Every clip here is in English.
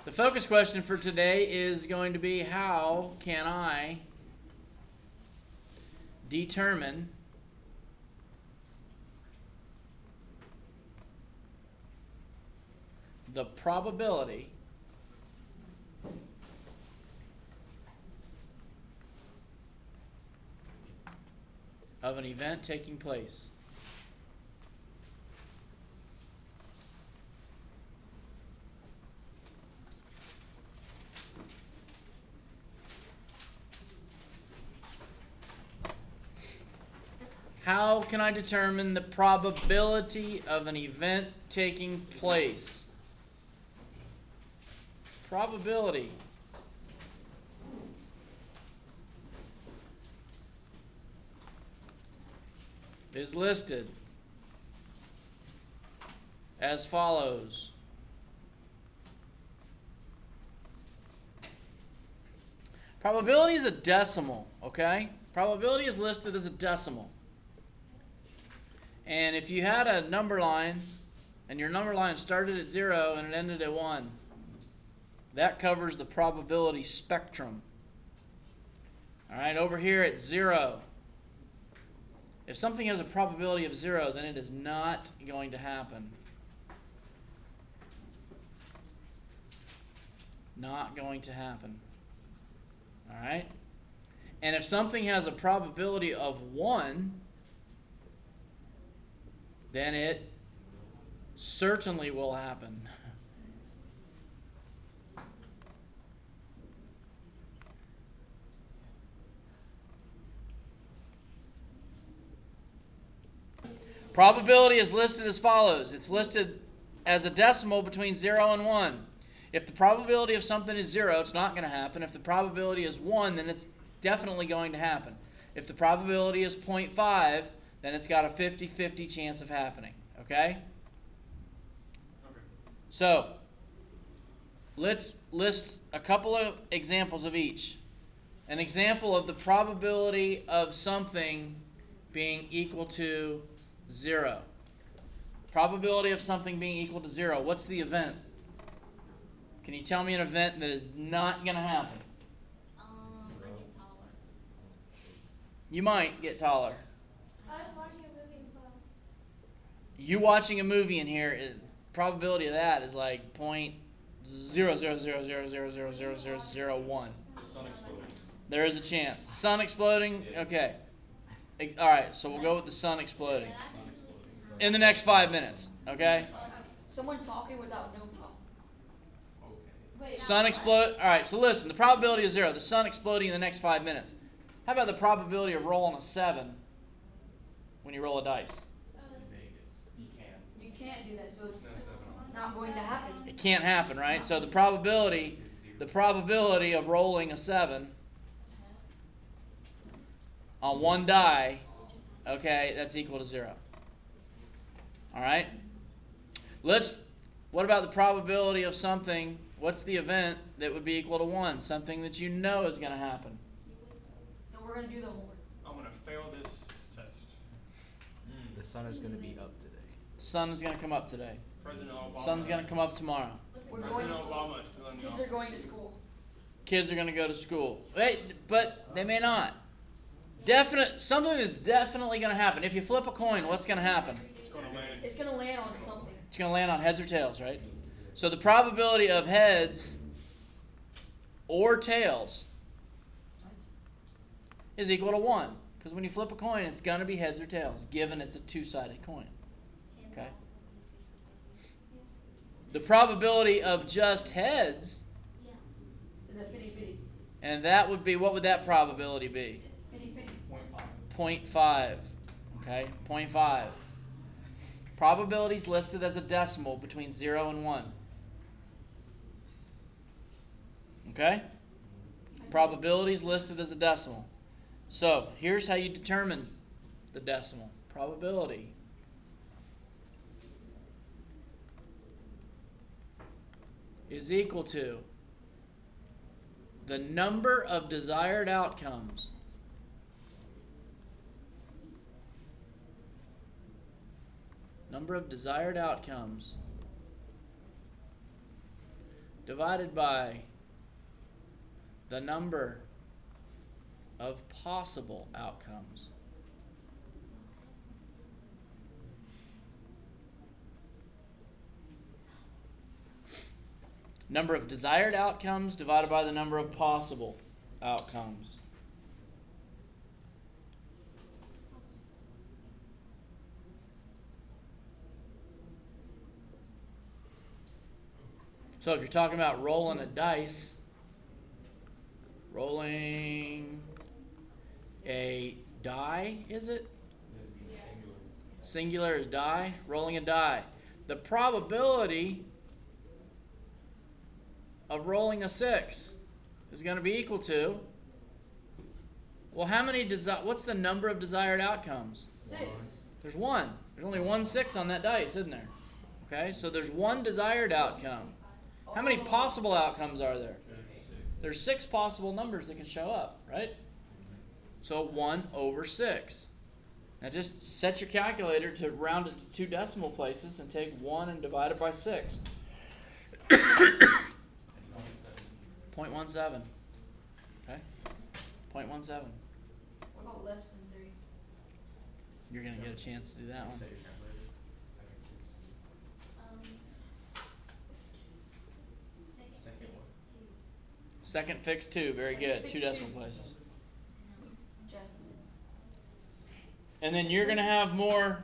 The focus question for today is going to be, how can I determine the probability of an event taking place? How can I determine the probability of an event taking place? Probability. Is listed as follows. Probability is a decimal, okay? Probability is listed as a decimal. And if you had a number line, and your number line started at 0 and it ended at 1, that covers the probability spectrum. All right, over here at 0. If something has a probability of 0, then it is not going to happen. Not going to happen. All right? And if something has a probability of 1, then it certainly will happen. Probability is listed as follows. It's listed as a decimal between 0 and 1. If the probability of something is 0, it's not going to happen. If the probability is 1, then it's definitely going to happen. If the probability is 0.5, then it's got a 50-50 chance of happening. Okay? So, let's list a couple of examples of each. An example of the probability of something being equal to 0. Probability of something being equal to 0. What's the event? Can you tell me an event that is not going to happen? I get taller. You might get taller. I was watching a movie in class. You watching a movie in here, probability of that is like 0.000000001. The sun exploding. There is a chance. The sun exploding? Okay. All right, so we'll go with the sun exploding in the next 5 minutes. Okay? Someone talking without no problem. Wait, Sun explode. All right, so listen. The probability is 0. The sun exploding in the next 5 minutes. How about the probability of rolling a 7 when you roll a dice? You can't. You can't do that, so it's not going to happen. It can't happen, right? So the probability of rolling a 7 on one die, okay, that's equal to 0. All right? What about the probability of something, what's the event that would be equal to 1? Something that you know is going to happen. No, we're going to do the homework. I'm going to fail this test. The sun is going to be up today. Sun is going to come up today. President Obama. Sun's going to come up tomorrow. We're President going. Obama is still in the Kids office. are going to school. Kids are going to go to school. But they may not. Something that's definitely going to happen. If you flip a coin, what's going to happen? It's going to land. It's going to land on something. It's going to land on heads or tails, right? So the probability of heads or tails is equal to 1. Because when you flip a coin, it's going to be heads or tails, given it's a two-sided coin. Okay? The probability of just heads, Is that 50-50? and that would be, what would that probability be? 50-50. 0.5. Okay? 0.5. Probabilities listed as a decimal between 0 and 1. Okay? Probabilities listed as a decimal. So, here's how you determine the decimal. Probability is equal to the number of desired outcomes divided by the number of possible outcomes. Number of desired outcomes divided by the number of possible outcomes. So if you're talking about rolling a dice, rolling a die, is it? Singular is die. Rolling a die. The probability of rolling a 6 is going to be equal to, well, what's the number of desired outcomes? 6. There's one. There's only 1 6 on that dice, isn't there? Okay, so there's one desired outcome. How many possible outcomes are there? There's 6 possible numbers that can show up, right? So 1 over 6. Now just set your calculator to round it to 2 decimal places and take 1 and divide it by 6. 0.17. Okay? 0.17. What about less than 3? You're going to get a chance to do that one. Second fix 2. Very good. Fix 2 decimal 2. places. Jeff. And then you're going to have more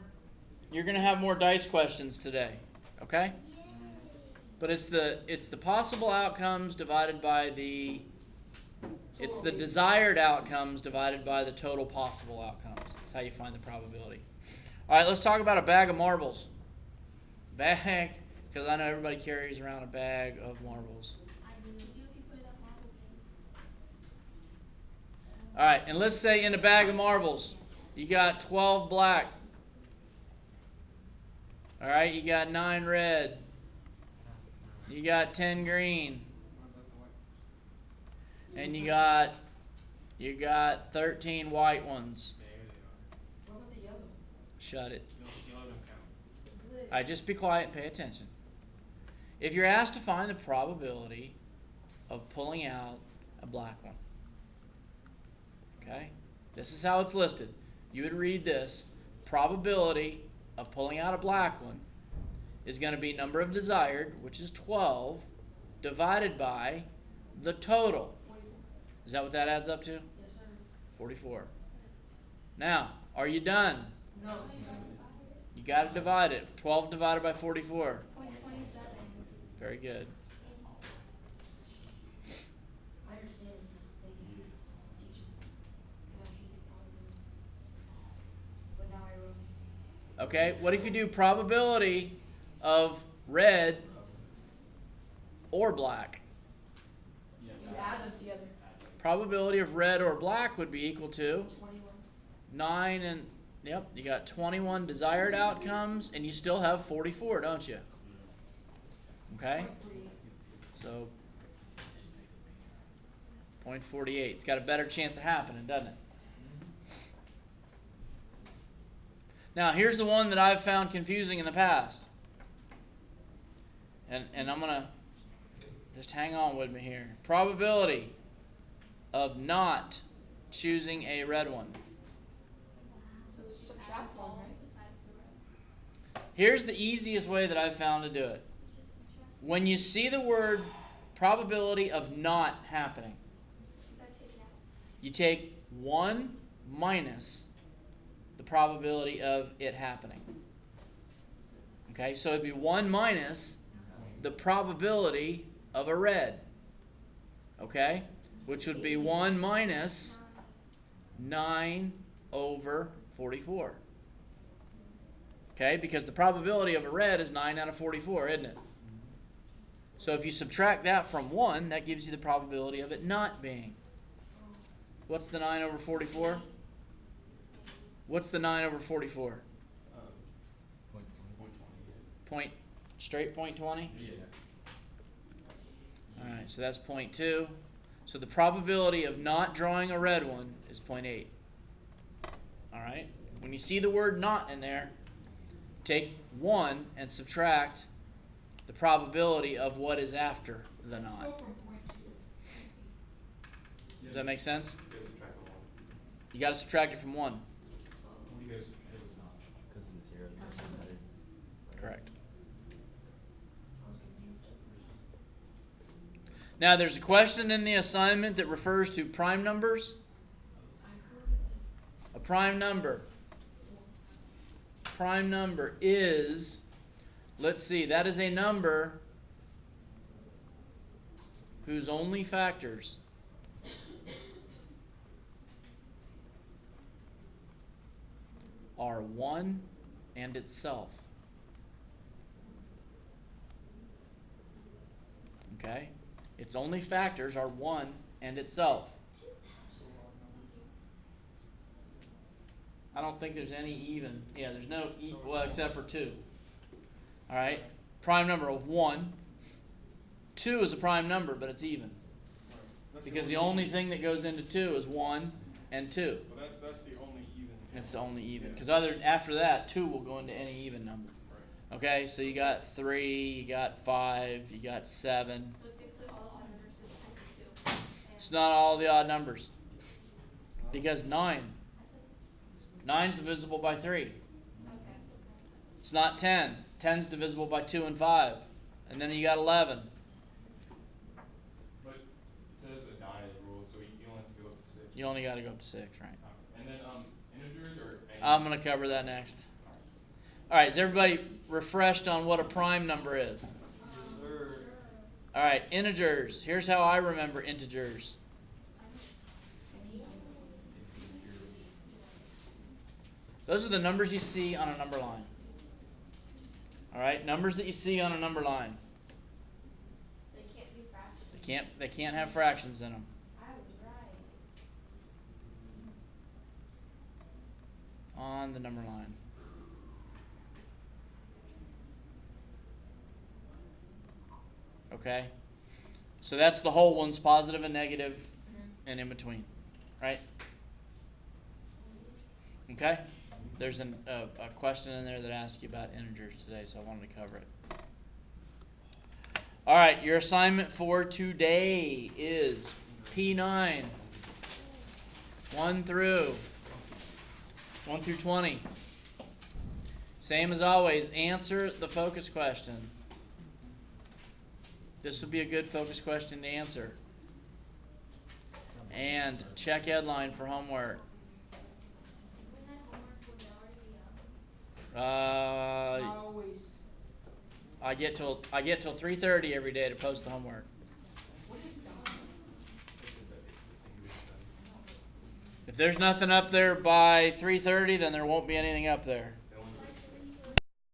dice questions today. Okay? But it's the possible outcomes divided by the desired outcomes divided by the total possible outcomes. That's how you find the probability. All right, let's talk about a bag of marbles. Bag, because I know everybody carries around a bag of marbles. All right, and let's say in a bag of marbles, you got 12 black. All right, you got 9 red. You got 10 green. And you got 13 white ones. What about the yellow? Shut it. Yellow don't count. All right, just be quiet and pay attention. If you're asked to find the probability of pulling out a black one, okay? This is how it's listed. You would read this. Probability of pulling out a black one is going to be number of desired, which is 12, divided by the total. 44. Is that what that adds up to? Yes, sir. 44. Now, are you done? No. You got to divide it. 12 divided by 44. 0.27. Very good. I understand it's not making teaching. Because I hated probability. But now I wrote it. Okay, what if you do probability of red or black? You add them together. Probability of red or black would be equal to 21. 9 and, yep, you got 21 desired outcomes, and you still have 44, don't you? Okay, 48. so 0.48. It's got a better chance of happening, doesn't it? Now, here's the one that I've found confusing in the past. And I'm going to just hang on with me here. Probability of not choosing a red one. So subtract 1, right? Here's the easiest way that I've found to do it. When you see the word probability of not happening, you take 1 minus the probability of it happening. Okay, so it'd be 1 minus the probability of a red. Okay, which would be 1 minus 9 over 44. Okay, because the probability of a red is 9 out of 44, isn't it? So if you subtract that from 1, that gives you the probability of it not being. What's the 9 over 44? What's the 9 over 44? Point, straight point 20? Yeah. All right, so that's 0.2. So the probability of not drawing a red one is 0.8. All right? When you see the word not in there, take 1 and subtract the probability of what is after the naught. Go from point two. Does that make sense? You guys subtract the one. You got to subtract it from 1. What do you guys, it was not. Because of the zero that makes it better. Correct. I was confused at first. Now, there's a question in the assignment that refers to prime numbers. I heard of it. A prime number. Prime number is, let's see, that is a number whose only factors are 1 and itself. Okay? Its only factors are 1 and itself. I don't think there's any even. Yeah, there's no well, except for 2. All right? Prime number of 1. 2 is a prime number, but it's even. Because the only thing that goes into 2 is 1 and 2. Well, that's the only even. It's the only even. Because after that, 2 will go into any even number. Right. Okay, so you got 3, you got 5, you got 7. So it's basically all the odd numbers besides 2. It's not all the odd numbers. It's not- Because 9. 9 is divisible by 3. Okay, It's not 10. 10 is divisible by 2 and 5. And then you got 11. But it says a die is ruled, so you only have to go up to 6. You only got to go up to 6, right? And then integers or I'm going to cover that next. All right, is everybody refreshed on what a prime number is? Yes, sir. All right, integers. Here's how I remember integers. Those are the numbers you see on a number line. All right, numbers that you see on a number line. They can't be fractions. They can't have fractions in them. I was right. On the number line. Okay? So that's the whole ones, positive and negative, and in between. Right? Okay? There's a question in there that asks you about integers today, so I wanted to cover it. All right, your assignment for today is P9, 1 through 20. Same as always, answer the focus question. This would be a good focus question to answer. And check headline for homework. When that homework would already be up. Not always. I get till 3:30 every day to post the homework. What is done? If there's nothing up there by 3:30, then there won't be anything up there.